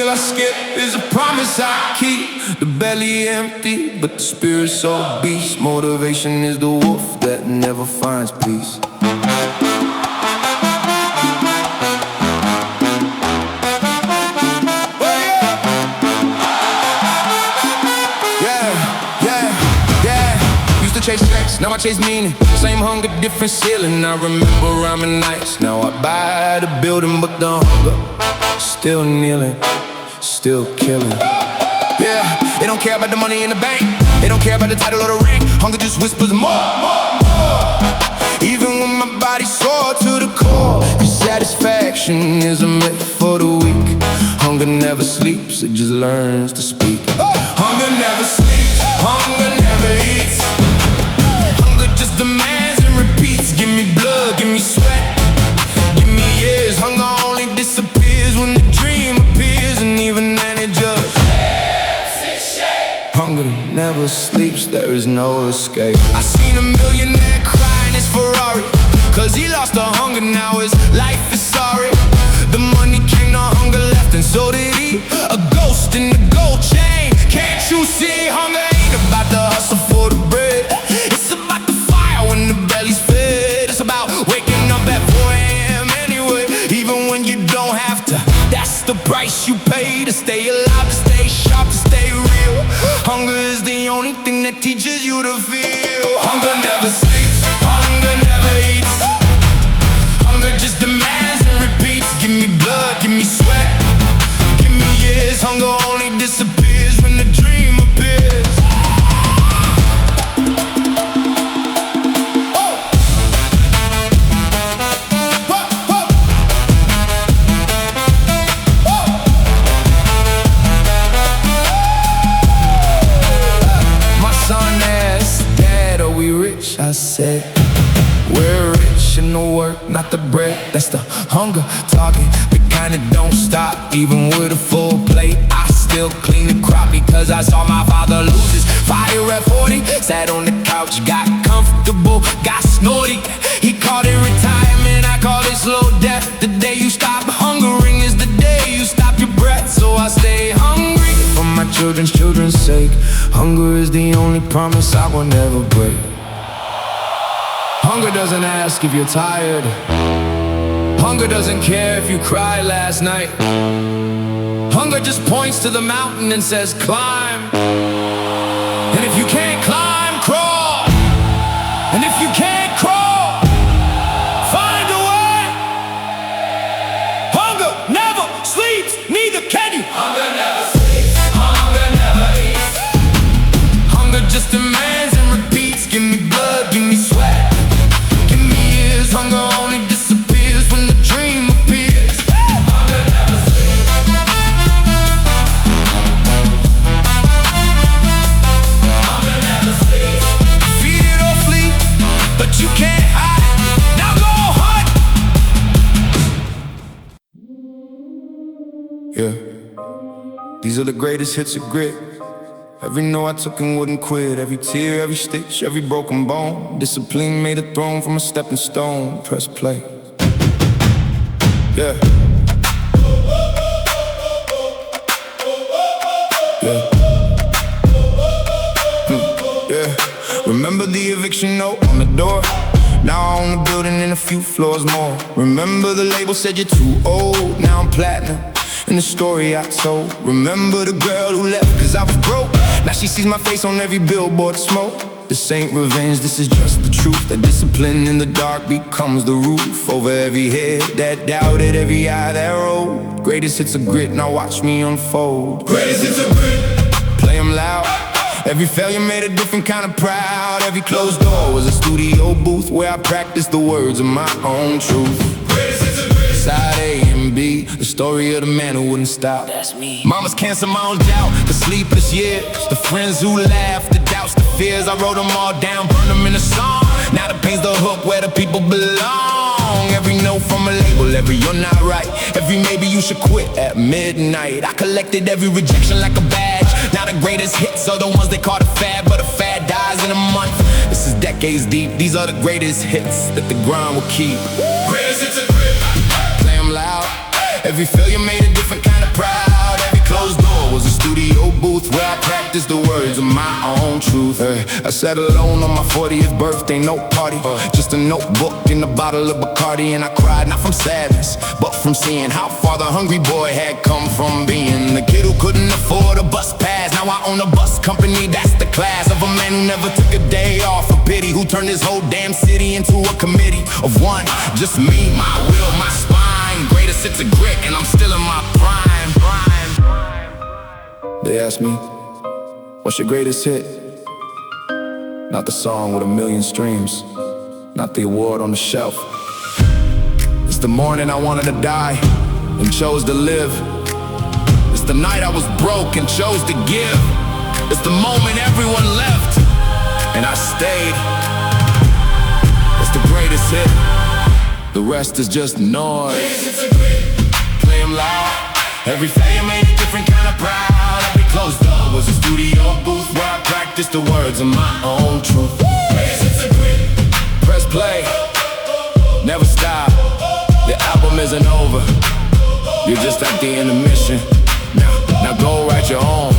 meal I skip is a promise I keep. The belly empty, but the spirit so beast. Motivation is the wolf that never finds peace. Chase checks, now I chase meaning. Same hunger, different ceiling. I remember rhyming nights. Now I buy the building, but the hunger still kneeling, still killing. Yeah, they don't care about the money in the bank. They don't care about the title or the rank. Hunger just whispers more. Even when my body's sore to the core, cause satisfaction is a myth for the weak. Hunger never sleeps, it just learns to speak. Hunger never sleeps, hunger never eats. Just demands and repeats. Give me blood, give me sweat, give me years. Hunger only disappears when the dream appears, and even then it just hunger never sleeps, there is no escape. I seen a millionaire crying his Ferrari, cause he lost the hunger, now his life is sorry. The money came, no hunger left, and so did he. A ghost in the gold chain. Can't you see? Hunger ain't about the hustle for the bread. It's about the when the belly's fed. It's about waking up at 4 a.m. anyway, even when you don't have to. That's the price you pay to stay alive, to stay sharp, to stay real. Hunger is the only thing that teaches you to feel. Hunger never sleeps, hunger never eats. Hunger just demands and repeats. Give me blood, give me sweat, give me years. Hunger only disappears when the dream appears. I said, we're rich in the work, not the bread. That's the hunger talking, the kind that don't stop. Even with a full plate, I still clean the crop, because I saw my father lose his fire at 40. Sat on the couch, got comfortable, got snorty. He called it retirement, I call it slow death. The day you stop hungering is the day you stop your breath. So I stay hungry for my children's sake. Hunger is the only promise I will never break. Hunger doesn't ask if you're tired. Hunger doesn't care if you cried last night. Hunger just points to the mountain and says, climb. And if you can't climb, crawl. And if you can't crawl, find a way. Hunger never sleeps, neither can you. Hunger never sleeps, hunger never eats. Hunger just demands and repeats. Give me blood, give me sweat. Hunger only disappears when the dream appears. Hunger never sleeps. Hunger never sleeps. Feed it or flee, but you can't hide. Now go hunt. Yeah, these are the greatest hits of grit. Every no I took and wouldn't quit. Every tear, every stitch, every broken bone. Discipline made a throne from a stepping stone. Press play. Yeah. Yeah. Yeah. Remember the eviction note on the door? Now I own the building and a few floors more. Remember the label said you're too old. Now I'm platinum in the story I told. Remember the girl who left cause I was broke. Now she sees my face on every billboard smoke. This ain't revenge, this is just the truth. That discipline in the dark becomes the roof over every head that doubted, every eye that rolled. Greatest hits of grit, now watch me unfold. Greatest hits of grit. Play 'em loud. Every failure made a different kind of proud. Every closed door was a studio booth where I practiced the words of my own truth. Greatest hits of grit. Side A and B, the story of the man who wouldn't stop. That's me. Mama's cancer, mom's doubt, the sleepless years, the friends who laughed, the doubts, the fears. I wrote them all down, burned them in a song. Now the pain's the hook where the people belong. Every note from a label, every you're not right, every maybe you should quit at midnight. I collected every rejection like a badge. Now the greatest hits are the ones they call a fad, but a fad dies in a month. This is decades deep, these are the greatest hits that the grind will keep. Greatest hits of grit. Play 'em loud. Every failure made a different kind of proud. Every closed door was a studio booth where I practiced the words of my own truth. I sat alone on my 40th birthday, no party, just a notebook and a bottle of Bacardi. And I cried, not from sadness, but from seeing how far the hungry boy had come from being the kid who couldn't afford a bus pass. Now I own a bus company, that's the class of a man who never took a day off for pity, who turned his whole damn city into a committee of one. Just me, my will, my spine, greatest hits of grit, and I'm still in my prime. They ask me, what's your greatest hit? Not the song with 1 million streams, not the award on the shelf. It's the morning I wanted to die and chose to live. It's the night I was broke and chose to give. It's the moment everyone left and I stayed. It's the greatest hit, the rest is just noise. Play 'em loud, every failure made a different kind of proud. Every closed door was a studio booth where I practiced the words of my own truth. Press play, never stop, the album isn't over, you're just at the intermission. Now go write your own.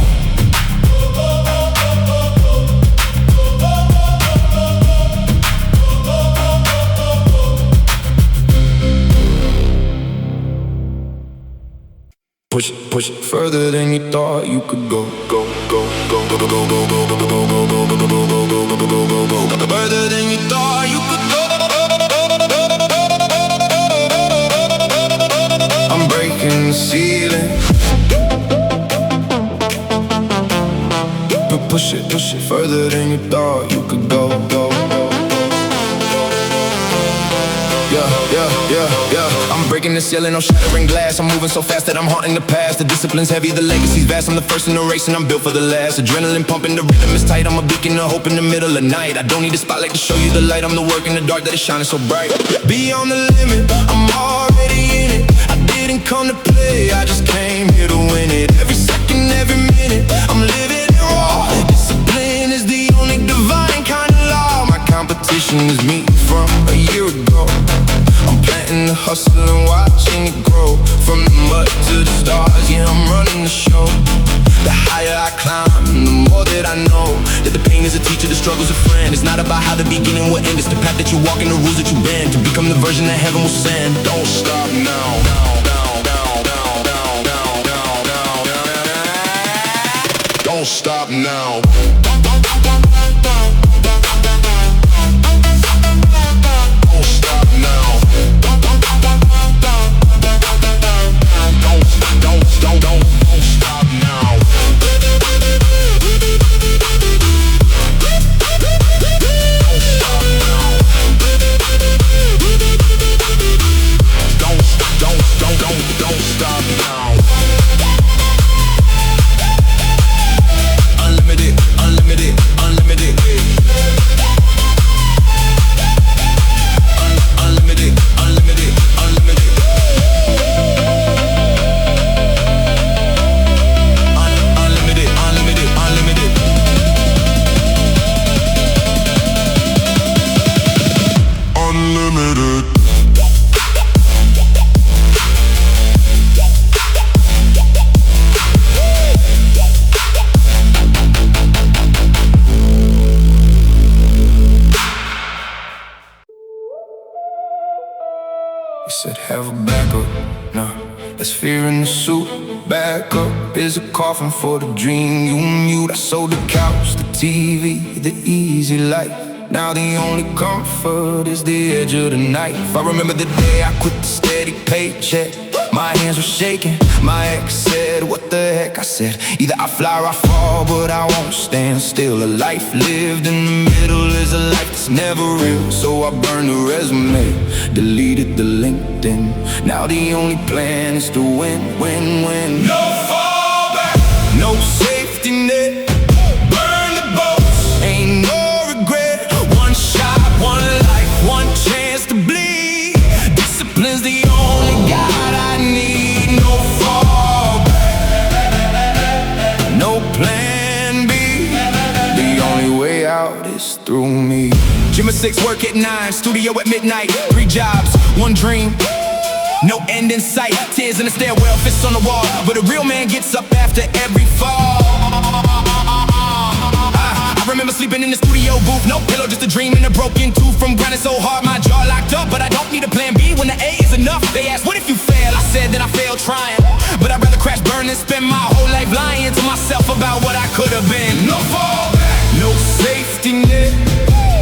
Push it further than you thought you could go. Further than you thought you could go. I'm breaking the ceiling. Push it further than you thought you could go. Yeah. I'm breaking the ceiling, I'm shattering glass. I'm moving so fast that I'm haunting the past. The discipline's heavy, the legacy's vast. I'm the first in the race and I'm built for the last. Adrenaline pumping, the rhythm is tight. I'm a beacon of hope in the middle of night. I don't need a spotlight to show you the light. I'm the work in the dark that is shining so bright. Beyond the limit, I'm already in it. I didn't come to play, I just came here to win it. Every second, every minute, I'm living it raw. Discipline is the only divine kind of law. My competition is me from a year ago. I'm planting the hustle and watching it grow. From the mud to the stars, yeah, I'm running the show. The higher I climb, the more that I know that the pain is a teacher, the struggle's a friend. It's not about how the beginning will end, it's the path that you walk and the rules that you bend to become the version that heaven will send. Don't stop now. Don't stop now. He said, have a backup, nah, that's fear in the suit. Backup is a coffin for the dream you mute. I sold the couch, the TV, the easy life. Now the only comfort is the edge of the knife. I remember the day I quit the steady paycheck. My hands were shaking, my ex said, what the heck? I said, either I fly or I fall, but I won't stand still. A life lived in the middle is a life that's never real. So I burned the resume, deleted the LinkedIn. Now the only plan is to win. No fallback, no safety net. Burn the boats, ain't no regret. One shot, one life, one chance to bleed. Discipline's the only guide I need. No fallback, no plan B. The only way out is through me. Gym at 6, work at 9, studio at midnight. 3 jobs, 1 dream. No end in sight, tears in the stairwell, fists on the wall. But a real man gets up after every fall. I remember sleeping in the studio booth, no pillow, just a dream and a broken tooth from grinding so hard my jaw locked up. But I don't need a plan B when the A is enough. They asked, what if you fail? I said that I failed trying, but I'd rather crash, burn than spend my whole life lying to myself about what I could have been. No fallback, no safety net.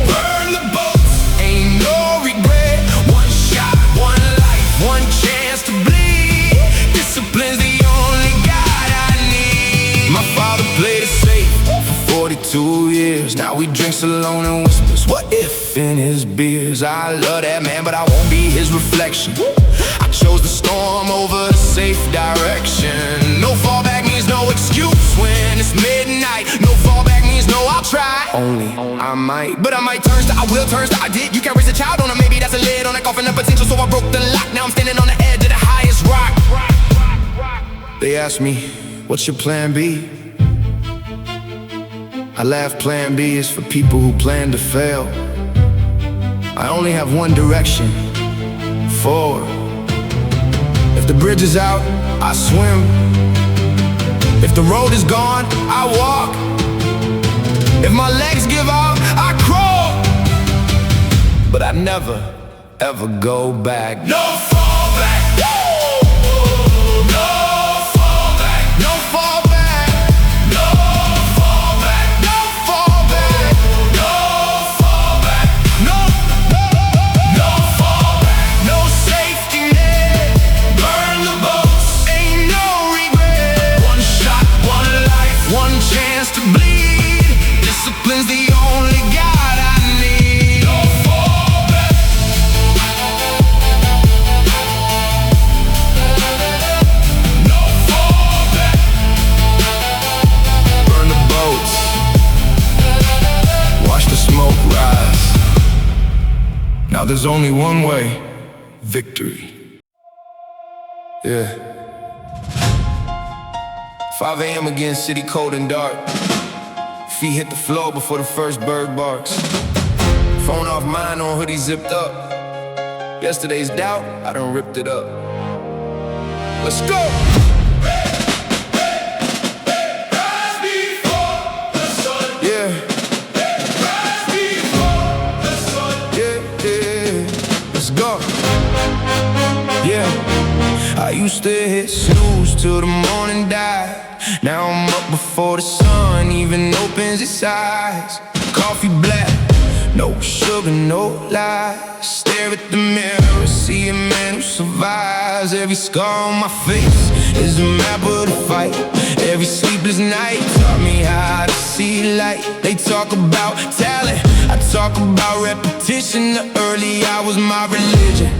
Burn the boats, ain't no regret. One shot, one life, one chance to bleed. Discipline's the only guide I need. My father played it safe for 42 years. Now he drinks alone and whispers, what if in his beers? I love that man, but I won't be his reflection. I chose the storm over the safe direction. No fallback means no excuse when it's midnight. No fallback means no, I'll try. Only I might, but I might turns to I will, turns to I did. You can't raise a child on him, maybe that's a lid on a coffin of potential. So I broke the lock, now I'm standing on the edge of the highest rock. They ask me, what's your plan B? I laugh, plan B is for people who plan to fail. I only have one direction, forward. If the bridge is out, I swim. If the road is gone, I walk. If my legs give out, I crawl. But I never, ever go back. No fallback. No fallback. No fallback. No fallback. No fallback. No fallback. No, no fallback. No safety net. Burn the boats, ain't no regret. One shot, one life, one chance to bleed. Discipline's the only guide I need. No fallback. No fallback. Burn the boats, watch the smoke rise. Now there's only one way, victory. Yeah. 5 a.m. again, city cold and dark. Feet hit the floor before the first bird barks. Phone off mine, on hoodie zipped up. Yesterday's doubt, I done ripped it up. Let's go! Rise before the sun. Yeah. Rise before the sun. Yeah, yeah. Let's go. Yeah. I used to hit snooze till the morning died. Now I'm up before the sun even opens its eyes. Coffee black, no sugar, no lies. Stare at the mirror, see a man who survives. Every scar on my face is a map of the fight. Every sleepless night taught me how to see light. They talk about talent, I talk about repetition. The early hours my religion.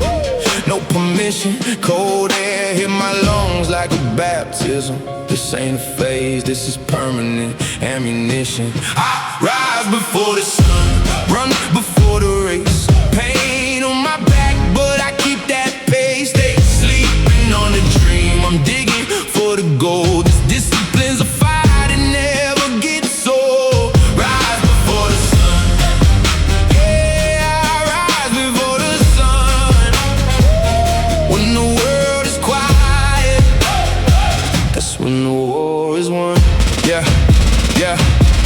No permission, cold air hit my lungs like a baptism. This ain't a phase, this is permanent ammunition. I rise before the sun, run before the race. Pain on my back, but I keep that pace. Stay sleeping on the dream, I'm digging for the gold. This discipline's a fire that never gets old. Rise before the sun. Yeah, I rise before the sun. When the world is quiet, that's when the war is won. Yeah, yeah,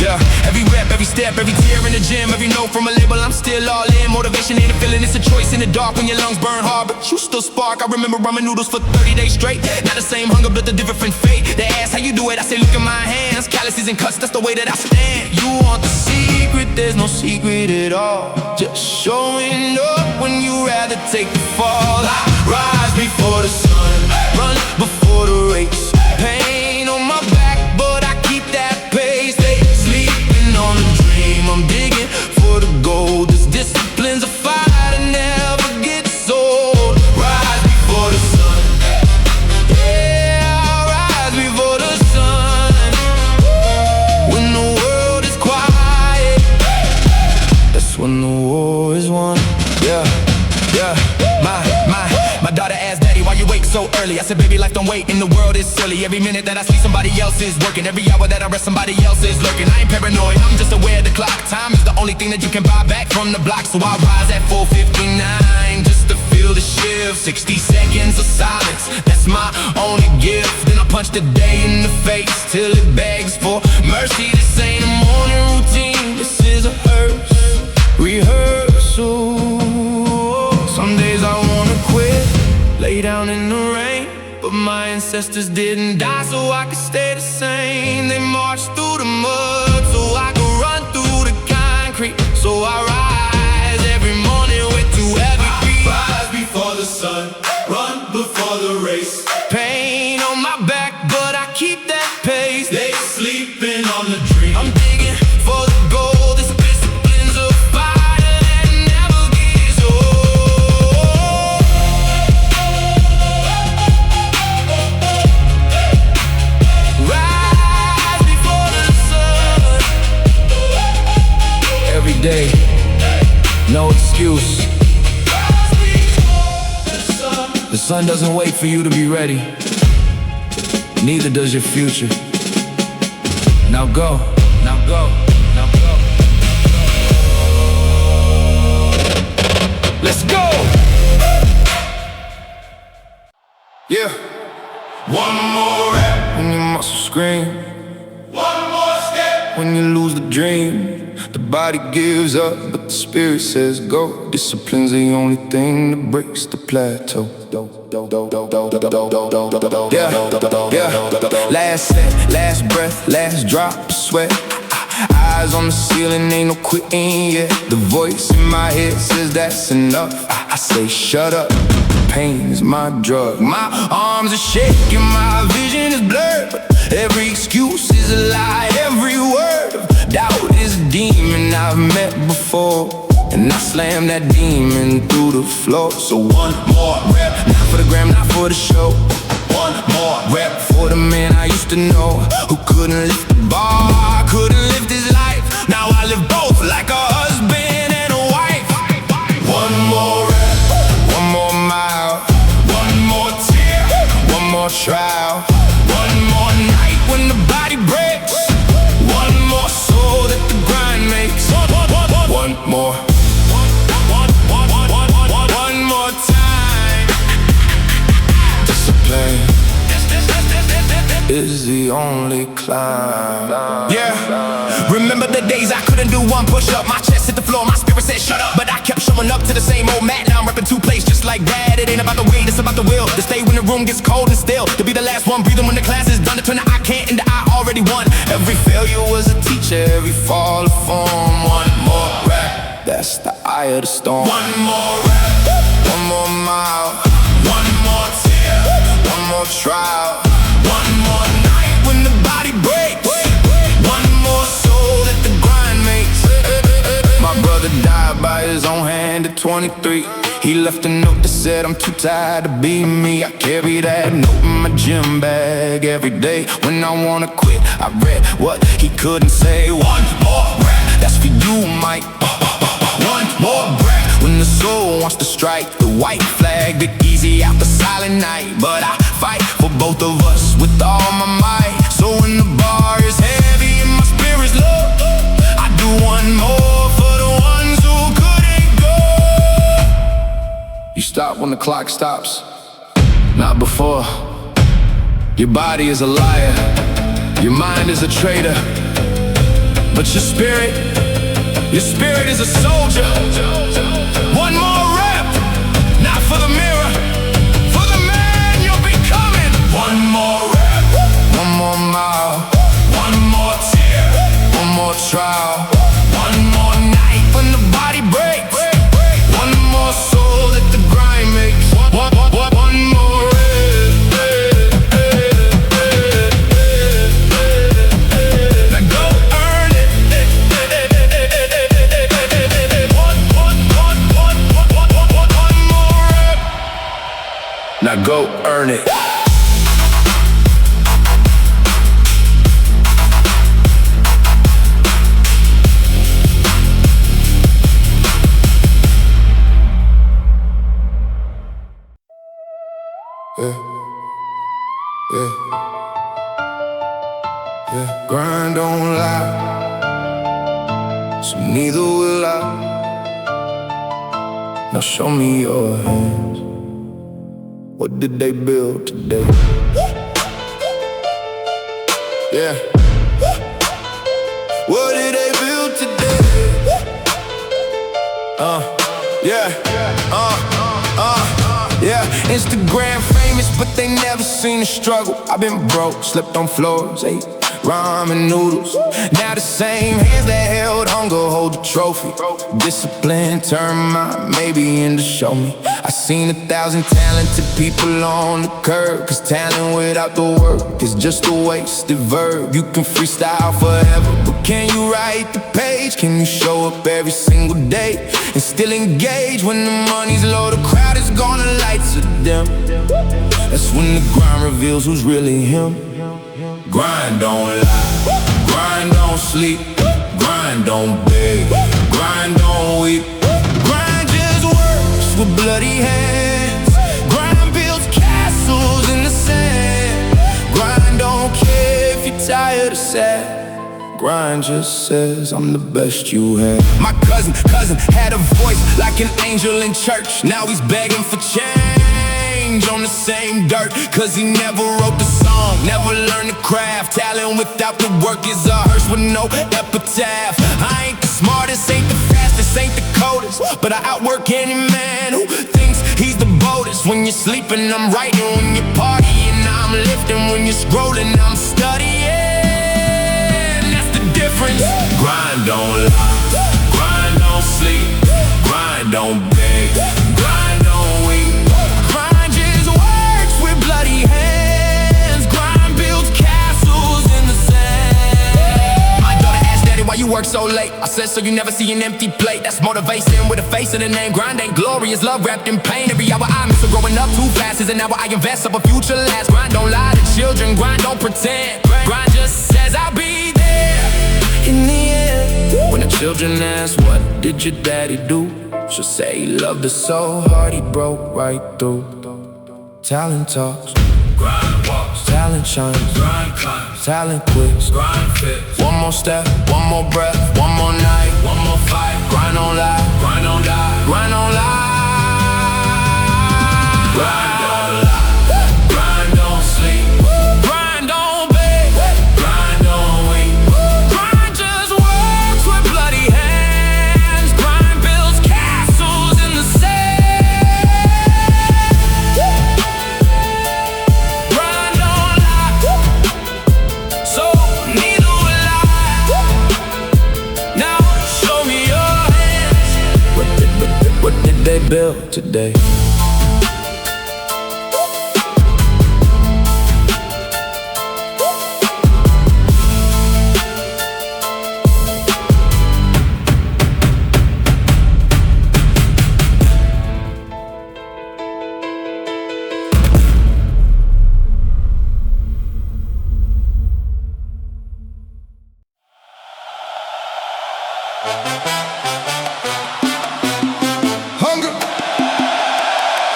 yeah. Every rep, every step, every tear in the gym, every note from a label, I'm still all in. Motivation ain't a feeling, it's a choice in the dark when your lungs burn hard, but you still spark. I remember ramen noodles for 30 days straight. Not the same hunger, but a different fate. They ask how you do it, I say look at my hands. Calluses and cuts, that's the way that I stand. You want the secret, there's no secret at all. Just showing up when you rather take the fall. I rise before the sun, run before the race. Pain on my back, but I keep that pace. Stay sleeping on a dream, I'm digging for the gold. This discipline's a fire that never gets old. Rise before the sun. Yeah, I'll rise before the sun. When the world is quiet, that's when the war is won. Yeah, yeah. My daughter asked daddy, why you wake so early? I said, baby, life don't wait and the world is silly. Every minute that I sleep, somebody else is working. Every hour that I rest, somebody else is lurking. I ain't paranoid, I'm just aware of the clock. Time is the only thing that you can buy back from the block. So I rise at 4:59 just to feel the shift. 60 seconds of silence, that's my only gift. Then I punch the day in the face till it begs for mercy. This ain't a morning routine, this is a rehearsal. Some days I wanna quit, lay down in the rain, but my ancestors didn't die so I could stay the same. They marched through the mud so I could run through the concrete. So I rise every morning with too heavy feet. Rise before the sun, run before the race. Pain on my back, but I keep that pace. They sleeping on the dream. I'm digging for the gold. This discipline's a fighter that never gets old. Rise before the sun. Every day, no excuse. The sun doesn't wait for you to be ready. Neither does your future. Now go, now go, now go. Let's go! Yeah. One more rep, When your muscles scream, one more step. when you lose the dream, the body gives up, but the spirit says go. Discipline's the only thing that breaks the plateau. Yeah, yeah. Last set, last breath, last drop of sweat. Eyes on the ceiling, ain't no quitting yet. The voice in my head says that's enough. I say shut up, pain is my drug. My arms are shaking, my vision is blurred, but every excuse is a lie. Every word of doubt is a demon I've met before, and I slam that demon through the floor. So one more rep, not for the gram, not for the show. One more rep for the man I used to know, who couldn't lift the bar, couldn't lift his life. Now I live both like a husband and a wife. One more rep, One more mile, one more tear, one more trial, one more night. when the body breaks, one more soul that the grind makes. One more, one more time. Discipline is the only climb. Yeah. Remember the days I couldn't do one push-up. My chest hit the floor, my spirit said shut up, but I kept showing up to the same old mat. Now I'm repping two plays just like that. It ain't about the weight, it's about the will. To stay when the room gets cold and still, to be the last one breathing when the class is done. To turn the I can't into I already won. Every failure was a teacher, every fall a form. One more rep, that's the eye of the storm. One more rep, One more mile, one more tear, one more trial, one more night. when the body breaks, one more soul that the grind makes. My brother died by his own hand at 23. He left a note that said I'm too tired to be me. I carry that note in my gym bag every day. When I wanna quit, I read what he couldn't say. One more rep, that's for you, Mike. One more breath, when the soul wants to strike the white flag, the easy out the silent night. But I fight for both of us with all my might. So when the bar is heavy and my spirit's low, I do one more for the ones who couldn't go. You stop when the clock stops, not before. Your body is a liar, your mind is a traitor, but your spirit is a soldier. One more rep, not for the mirror, for the man you're becoming. One more rep, One more mile, one more tear, one more trial, one more night. when the body breaks, one more soul that the grind makes. One more rep. Now go earn it. One more rep. Now go earn it. Yeah, yeah, yeah. Grind don't lie, so neither will I. Now show me your hands. What did they build today? Yeah. What did they build today? Yeah. Yeah. Instagram famous, but they never seen the struggle. I've been broke, slept on floors, ate ramen noodles. Now the same hands that held hunger hold the trophy. Discipline turned my maybe into show me. I seen 1,000 talented people on the curb, cause talent without the work is just a wasted verb. You can freestyle forever, but can you write the page? Can you show up every single day and still engage? When the money's low, the crowd is gonna lights are dim. That's when the grind reveals who's really him. Grind don't lie, grind don't sleep, grind don't beg, grind don't weep. Grind just works with bloody hands. Grind builds castles in the sand. Grind don't care if you're tired or sad. Grind just says I'm the best you had. My cousin had a voice like an angel in church. Now he's begging for change on the same dirt, cause he never wrote the song, never learned the craft. Talent without the work is a hearse with no epitaph. I ain't the smartest, ain't the fastest, ain't the coldest, but I outwork any man who thinks he's the boldest. When you're sleeping, I'm writing. When you're partying, I'm lifting. When you're scrolling, I'm studying. That's the difference. Grind don't lie, grind don't sleep, grind don't beg, grind don't weep. Grind just works with bloody hands. Grind builds castles in the sand. My daughter asked daddy, why you work so late? I said, so you never see an empty plate. That's motivation with a face and a name. Grind ain't glory, it's love wrapped in pain. Every hour I miss her growing up too fast is an hour I invest up a future last. Grind don't lie to children, grind don't pretend. Grind just says I'll be there in the end. When the children ask, what did your daddy do? She'll say he loved us so hard he broke right through. Talent talks, grind walks, talent shines, grind climbs, talent quits, grind fits. One more step, one more breath, one more night, one more fight. Grind don't lie, grind don't die, grind don't lie. Grind don't lie, grind don't sleep, grind don't beg, grind don't weep. Grind just works with bloody hands. Grind builds castles in the sand. Grind don't lie, so neither will I. Now show me your hands. What did they build today? Hunger,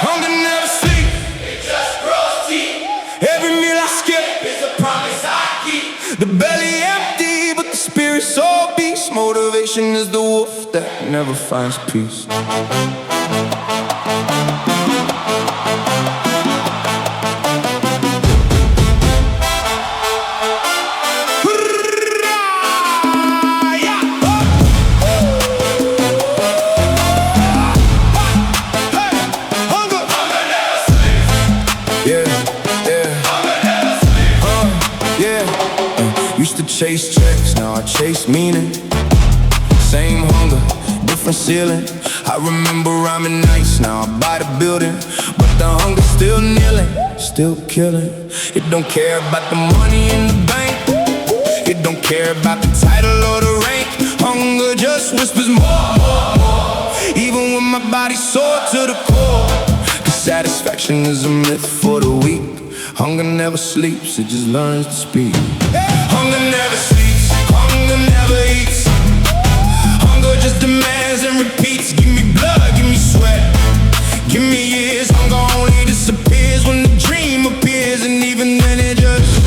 hunger never sleep. It just grows deep. Every meal I skip, It's a promise I keep. the belly empty, but the spirit so beats. Motivation is the wolf that never finds peace. Used to chase checks, now I chase meaning. Same hunger, different ceiling. I remember rhyming nights, now I buy the building. But the hunger's still kneeling, still killing. It don't care about the money in the bank. It don't care about the title or the rank. Hunger just whispers more, more, more. Even when my body's sore to the core. Cause satisfaction is a myth for the weak. Hunger never sleeps, it just learns to speak. Hunger never sleeps, hunger never eats. Hunger just demands and repeats. Give me blood, give me sweat, give me years. Hunger only disappears when the dream appears. And even then it just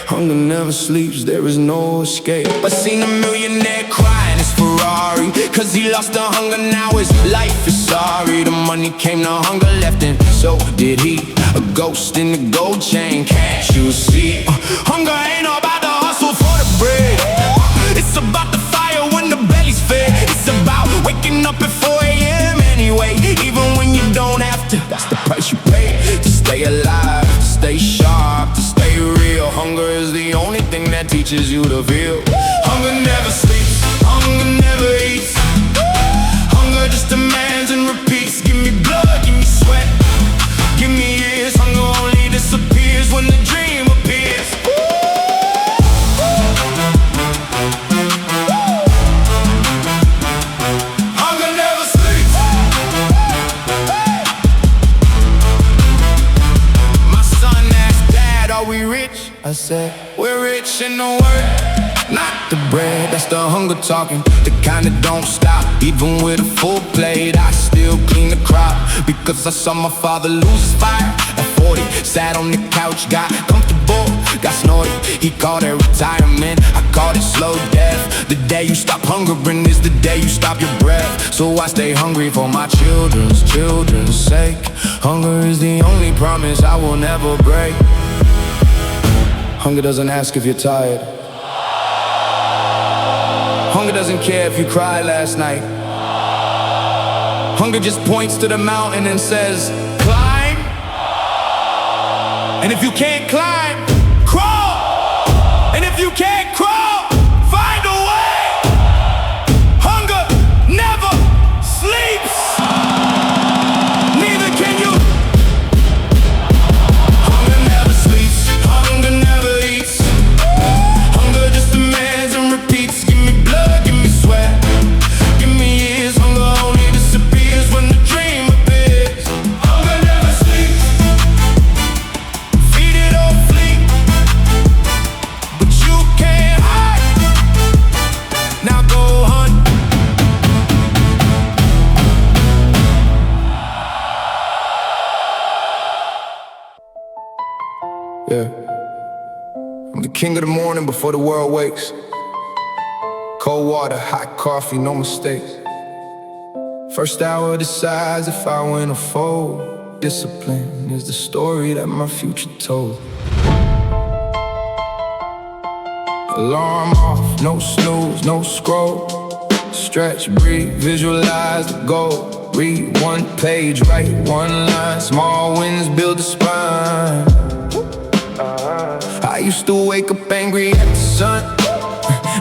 hunger never sleeps, there is no escape. I seen a millionaire crying his Ferrari, cause he lost the hunger. Now his life is sorry. The money came, the hunger left, and so did he. A ghost in the gold chain, can't you see? Hunger ain't about the hustle for the bread. It's about the fire when the belly's fed. It's about waking up at 4 a.m. anyway, even when you don't have to. That's the price you pay to stay alive, to stay sharp, to stay real. Hunger is the only thing that teaches you to feel. Hunger never sleeps, hunger never eats. Hunger just demands and repeats. Give me blood, give me sweat, give me years. Hunger only disappears when the dream appears. Hunger never sleeps. My son asked, Dad, are we rich? I said, we're rich in the word, not the bread. That's the hunger talking, the kind that don't stop. Even with a full plate, I still clean the crop, because I saw my father lose his fire at 40. Sat on the couch, got comfortable, got snorted. He called it retirement, I called it slow death. The day you stop hungering is the day you stop your breath. So I stay hungry for my children's sake. Hunger is the only promise I will never break. Hunger doesn't ask if you're tired. Hunger doesn't care if you cried last night. Hunger just points to the mountain and says, climb. And if you can't climb, crawl. And if you can't crawl, find a way. Hunger never sleeps. Neither can you. Hunger never sleeps, hunger never eats. Hunger just demands and repeats. Give me blood, give me sweat, give me years. Hunger only disappears when the dream appears. Hunger never sleeps, feed it or flee, but you can't hide. Now go hunt. Yeah, I'm the king of the morning before the world wakes. Cold water, hot coffee, no mistakes. First hour decides if I win or fold. Discipline is the story that my future told. Alarm off, no snooze, no scroll. Stretch, breathe, visualize the goal. Read one page, write one line. Small wins build a spine. I used to wake up angry at the sun.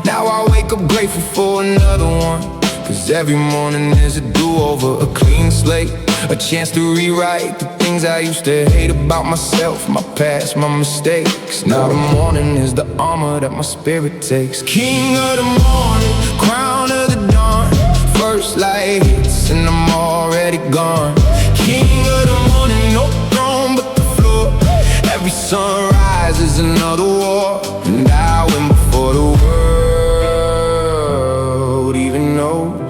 Now I wake up grateful for another one. Cause every morning is a do-over, a clean slate, a chance to rewrite the things I used to hate about myself, my past, my mistakes. Now the morning is the armor that my spirit takes. King of the morning, crown of the dawn. First light hits and I'm already gone. King of the morning, no throne but the floor. Every sunrise is another war, and I win before the world even knows.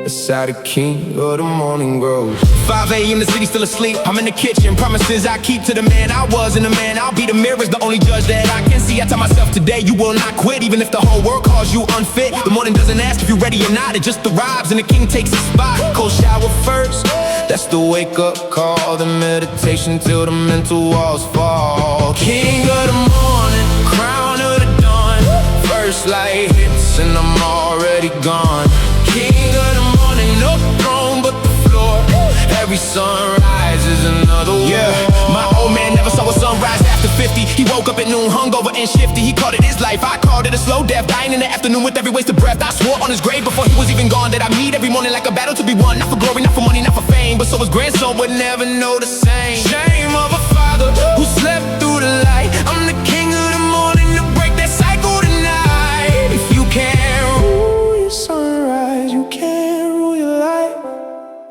That's how the king of the morning grows. 5 a.m. the city's still asleep, I'm in the kitchen. Promises I keep to the man I was, and the man I'll be. The mirror's the only judge that I can see. I tell myself today you will not quit, even if the whole world calls you unfit. The morning doesn't ask if you're ready or not, it just arrives and the king takes his spot. Cold shower first, that's the wake-up call. The meditation till the mental walls fall. King of the morning, crown of the dawn. First light hits and I'm already gone. King of the morning, no throne but the floor. Every sunrise is another war. Yeah, my old man never saw a sunrise after 50. He woke up at noon, hungover and shifty. He called it his life, I called it a slow death. Dying in the afternoon with every wasted breath. I swore on his grave before he was even gone that I meet every morning like a battle to be won. Not for glory, not for money, not for fame, but so his grandson would never know the same. Shame of a father who slept through the light. I'm the king of the morning to break that cycle tonight. If you can't rule your sunrise, you can't rule your life.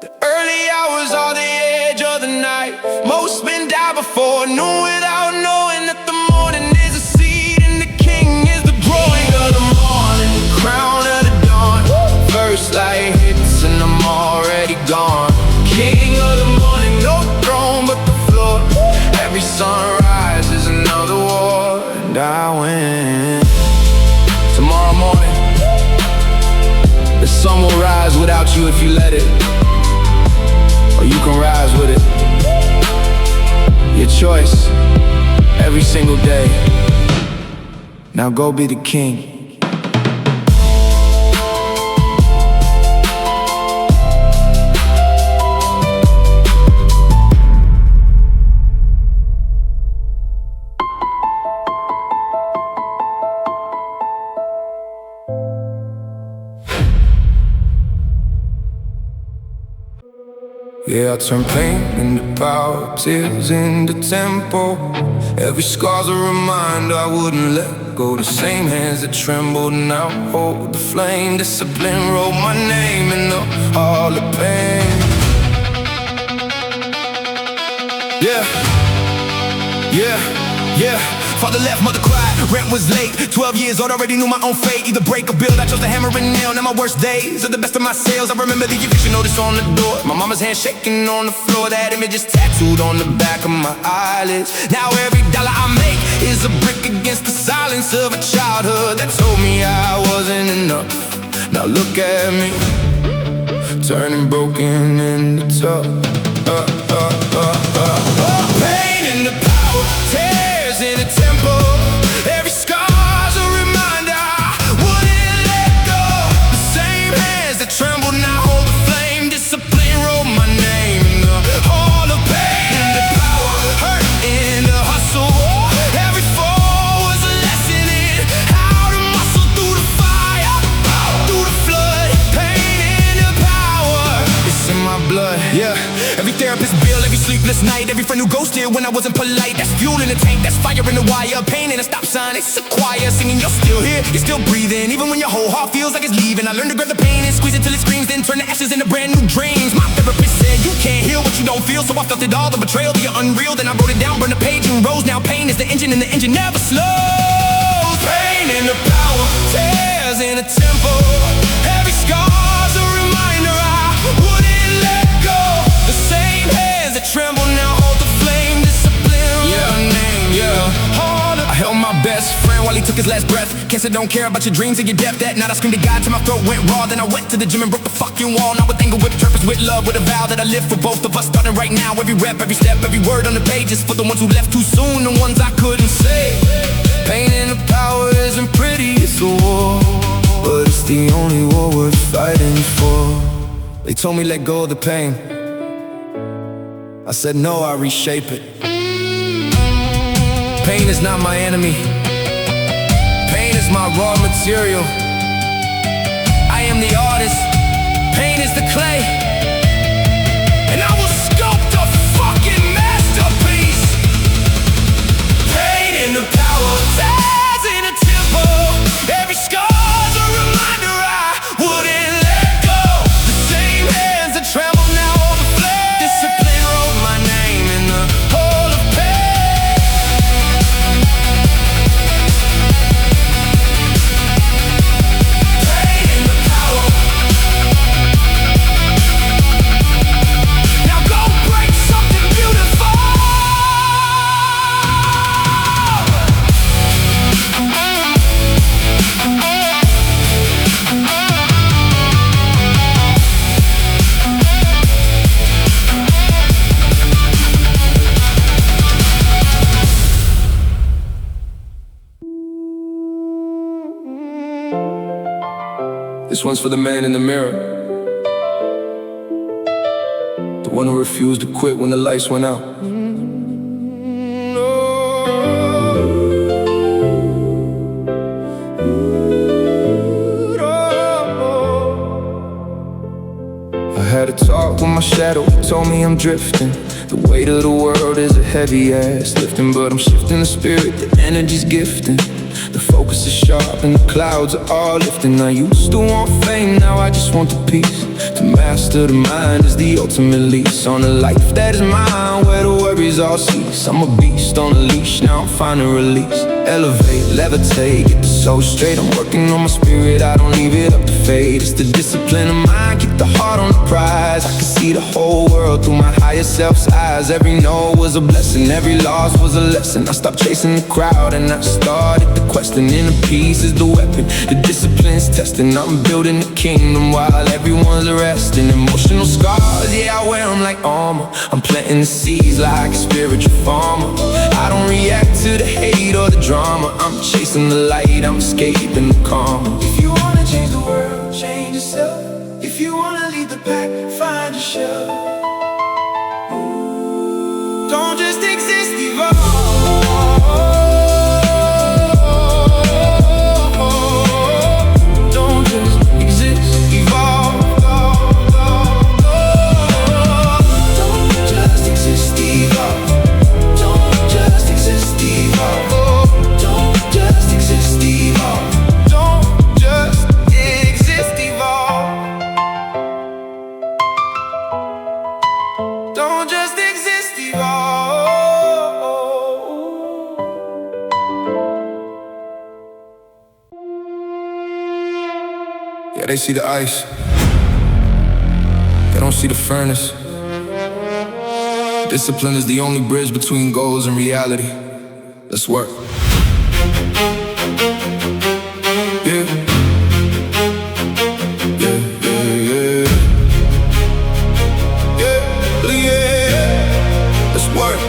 The early hours are the edge of the night. Most men die before noon without knowing that the morning is a seed and the king is the growing of the morning. Crown of the dawn. First light hits and I'm already gone. King of the morning, no throne but the floor. Every sunrise is another war, and I win. Tomorrow morning, the sun will hurt you if you let it, or you can rise with it. Your choice, every single day. Now go be the king. Yeah, I turn pain into power, tears into tempo. Every scar's a reminder I wouldn't let go. The same hands that trembled now hold the flame. Discipline wrote my name in the hall of pain. Yeah, yeah, yeah. Father left, mother cried, rent was late. 12 years old, already knew my own fate. Either break or build, I chose the hammer and nail. Now my worst days are the best of my sales. I remember the eviction notice on the door, my mama's hand shaking on the floor. That image is tattooed on the back of my eyelids. Now every dollar I make is a brick against the silence of a childhood that told me I wasn't enough. Now look at me, turning broken into tough. Pain into power, tears into tempo. Every scar's a reminder I wouldn't let go. The same hands that tremble now hold the flame. Discipline wrote my name in the hall of pain. Into power, hurt into hustle. Every fall was a lesson in how to muscle through the fire, through the flood. Pain into power, it's in my blood. Yeah, every therapist bill, every sleepless night, every friend who ghosted when I wasn't polite. That's fuel in the tank, that's fire in the wire. Pain in a stop sign, it's a choir singing. You're still here, you're still breathing, even when your whole heart feels like it's leaving. I learned to grab the pain and squeeze it till it screams, then turn the ashes into brand new dreams. My therapist said you can't heal what you don't feel, so I felt it all, the betrayal, the unreal. Then I wrote it down, burned the page and rose. Now pain is the engine and the engine never slows. Pain in the power, tears in a tempo. Every scar's a reminder I wouldn't let go. The same hands that tremble now hold the flame. Discipline, yeah, name, yeah. I held my best friend while he took his last breath. Cancer don't care about your dreams and your depth. That night I screamed to God till my throat went raw. Then I went to the gym and broke the fucking wall. Not with anger, with purpose, with love, with a vow that I live for both of us. Starting right now, every rep, every step, every word on the page is for the ones who left too soon, the ones I couldn't say. Pain and the power isn't pretty, it's a war, but it's the only war worth fighting for. They told me let go of the pain. I said no, I reshape it. Pain is not my enemy. Pain is my raw material. I am the artist. Pain is the clay, and I will sculpt a fucking masterpiece. Pain in the power, tears in a tempo. Every scar's a reminder I wouldn't let go. The same hands that tremble now hold the flame. Discipline wrote my name in the hall of pain. This one's for the man in the mirror, the one who refused to quit when the lights went out. I had a talk with my shadow, told me I'm drifting. The weight of the world is a heavy ass lifting, but I'm shifting the spirit, the energy's gifting. The focus is sharp and the clouds are all lifting. I used to want fame, now I just want the peace. To master the mind is the ultimate lease on a life that is mine, where the worries all cease. I'm a beast on a leash, now I'm finding release. Elevate, levitate, get the soul straight. I'm working on my spirit, I don't leave it up to fate. It's the discipline of mind, keep the heart on the prize. I can see the whole world through my higher self's eyes. Every no was a blessing, every loss was a lesson. I stopped chasing the crowd and I started to questing. Inner peace is the weapon, the discipline's testing. I'm building a kingdom while everyone's resting. Emotional scars, yeah, I wear them like armor. I'm planting the seeds like a spiritual farmer. I don't react to the hate or the drama. I'm chasing the light, I'm escaping the karma. If you wanna change the world, change yourself. If you wanna lead the pack, find yourself. Don't just exist, evolve. Don't just exist, evolve. Don't just exist, evolve. Don't just exist, evolve. Don't just exist, evolve. Don't just exist, evolve. Don't just exist, evolve. Yeah, they see the ice, they don't see the furnace. Discipline is the only bridge between goals and reality. Let's work. Yeah. Yeah, yeah, yeah. Yeah, yeah. Let's work.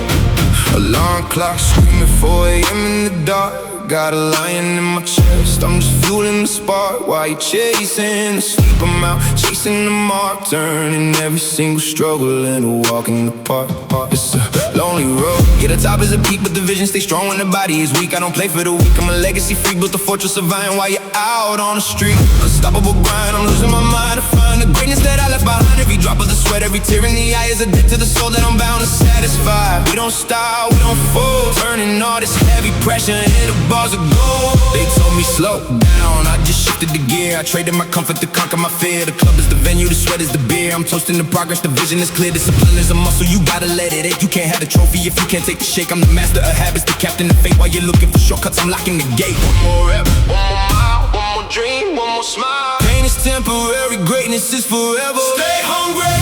Alarm clock screaming 4 a.m. in the dark. Got a lion in my chest, I'm just fueling the spark. While you chasing the sleep, I'm out chasing the mark. Turning every single struggle into a walk in the park. It's a lonely road, yeah, the top is a peak, but the vision stays strong when the body is weak. I don't play for the weak, I'm a legacy freak. Built a fortress of iron while you're out on the street. Unstoppable grind, I'm losing my mind to find the greatness that I left behind. Every drop of the sweat, every tear in the eye is a debt to the soul that I'm bound to satisfy. We don't stop, we don't fold, turning all this heavy pressure into bars of gold. They told me slow down, I just shifted the gear. I traded my comfort to conquer my fear. The club is the venue, the sweat is the beer. I'm toasting the progress, the vision is clear. Discipline is a muscle, you gotta let it ache. You can't have the trophy if you can't take the shake. I'm the master of habits, the captain of fate. While you're looking for shortcuts, I'm locking the gate. One more rep, one more mile, one more dream, one more smile. Pain is temporary, greatness is forever. Stay hungry,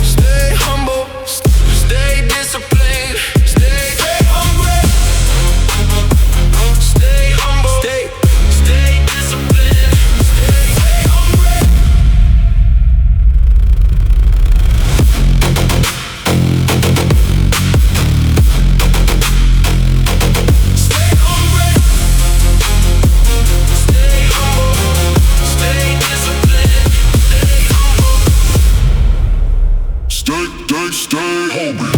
stay humble, stay disciplined. Stay hungry, stay humble, stay disciplined. Stay hungry. Stay hungry, stay humble, stay disciplined. Stay humble. Stay hungry.